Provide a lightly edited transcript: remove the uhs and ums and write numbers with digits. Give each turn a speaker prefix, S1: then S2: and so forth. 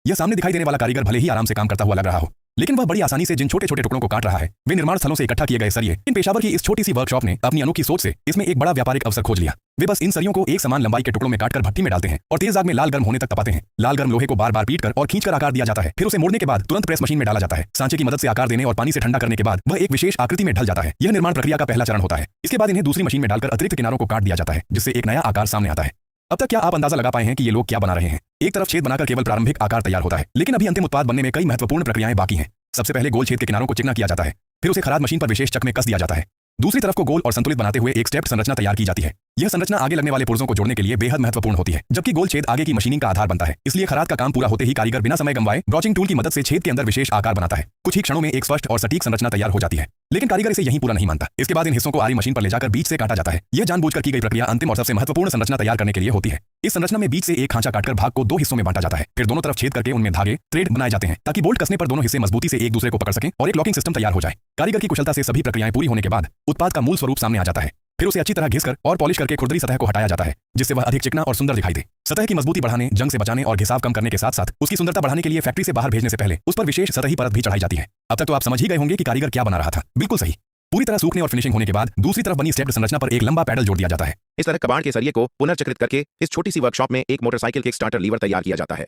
S1: यह सामने दिखाई देने वाला कारीगर भले ही आराम से काम करता हुआ लग रहा हो, लेकिन वह बड़ी आसानी से जिन छोटे छोटे टुकड़ों को काट रहा है वे निर्माण स्थलों से इकट्ठा किए गए सरिये। इन पेशावर की इस छोटी सी वर्कशॉप ने अपनी अनोखी सोच से इसमें एक बड़ा व्यापारिक अवसर खोज लिया। वे बस इन सरियों को एक समान लंबाई के टुकड़ों में काटकर भट्टी में डालते हैं और तेज आग में लाल गर्म होने तक तपाते हैं। लाल गर्म लोहे को बार बार पीटकर और खींचकर आकार दिया जाता है, फिर उसे मोड़ने के बाद तुरंत प्रेस मशीन में डाला जाता है। सांचे की मदद से आकार देने और पानी से ठंडा करने के बाद वह एक विशेष आकृति में ढल जाता है। यह निर्माण प्रक्रिया का पहला चरण होता है। इसके बाद इन्हें दूसरी मशीन में डालकर अतिरिक्त किनारों को काट दिया जाता है, जिससे एक नया आकार सामने आता है। अब तक क्या आप अंदाजा लगा पाए हैं कि ये लोग क्या बना रहे हैं? एक तरफ छेद बनाकर केवल प्रारंभिक आकार तैयार होता है, लेकिन अभी अंतिम उत्पाद बनने में कई महत्वपूर्ण प्रक्रियाएं बाकी हैं। सबसे पहले गोल छेद के किनारों को चिकना किया जाता है, फिर उसे खराद मशीन पर विशेष चक में कस दिया जाता है। दूसरी तरफ को गोल और संतुलित बनाते हुए एक स्टेप्ड संरचना तैयार की जाती है। यह संरचना आगे लगने वाले पुर्जों को जोड़ने के लिए बेहद महत्वपूर्ण होती है, जबकि गोल छेद आगे की मशीनिंग का आधार बनता है। इसलिए खराद का काम पूरा होते ही कारीगर बिना समय गंवाए ब्रॉचिंग टूल की मदद से छेद के अंदर विशेष आकार बनाता है। कुछ ही क्षणों में एक स्पष्ट और सटीक संरचना तैयार हो जाती है, लेकिन कारीगर इसे यहीं पूरा नहीं मानता। इसके बाद इन हिस्सों को आरी मशीन पर ले जाकर बीच से काटा जाता है। यह जानबूझकर की गई प्रक्रिया अंतिम और सबसे महत्वपूर्ण संरचना तैयार करने के लिए होती है। इस संरचना में बीच से एक खांचा काटकर भाग को दो हिस्सों में बांटा जाता है, फिर दोनों तरफ छेद करके उनमें धागे थ्रेड बनाए जाते हैं ताकि बोल्ट कसने पर दोनों हिस्से मजबूती से एक दूसरे को पकड़ सकें और एक लॉकिंग सिस्टम तैयार हो जाए। कारीगर की कुशलता से सभी प्रक्रियाएं पूरी होने के बाद उत्पाद का मूल स्वरूप सामने आ जाता है। फिर उसे अच्छी तरह घिसकर और पॉलिश करके खुरदरी सतह को हटाया जाता है, जिससे वह अधिक चिकना और सुंदर दिखाई दे। सतह की मजबूती बढ़ाने, जंग से बचाने और घिसाव कम करने के साथ साथ उसकी सुंदरता बढ़ाने के लिए फैक्ट्री से बाहर भेजने से पहले उस पर विशेष सतही परत भी चढ़ाई जाती है। अब तक तो आप समझ ही गए होंगे कि कारीगर क्या बना रहा था। बिल्कुल सही। पूरी तरह सूखने और फिनिशिंग होने के बाद दूसरी तरफ बनी स्टेप्ड संरचना पर एक लंबा पैडल जोड़ दिया जाता है।
S2: इस तरह कबाड़ के सरिये को पुनर्चक्रित करके इस छोटी सी वर्कशॉप में एक मोटरसाइकिल किक स्टार्टर लीवर तैयार किया जाता है।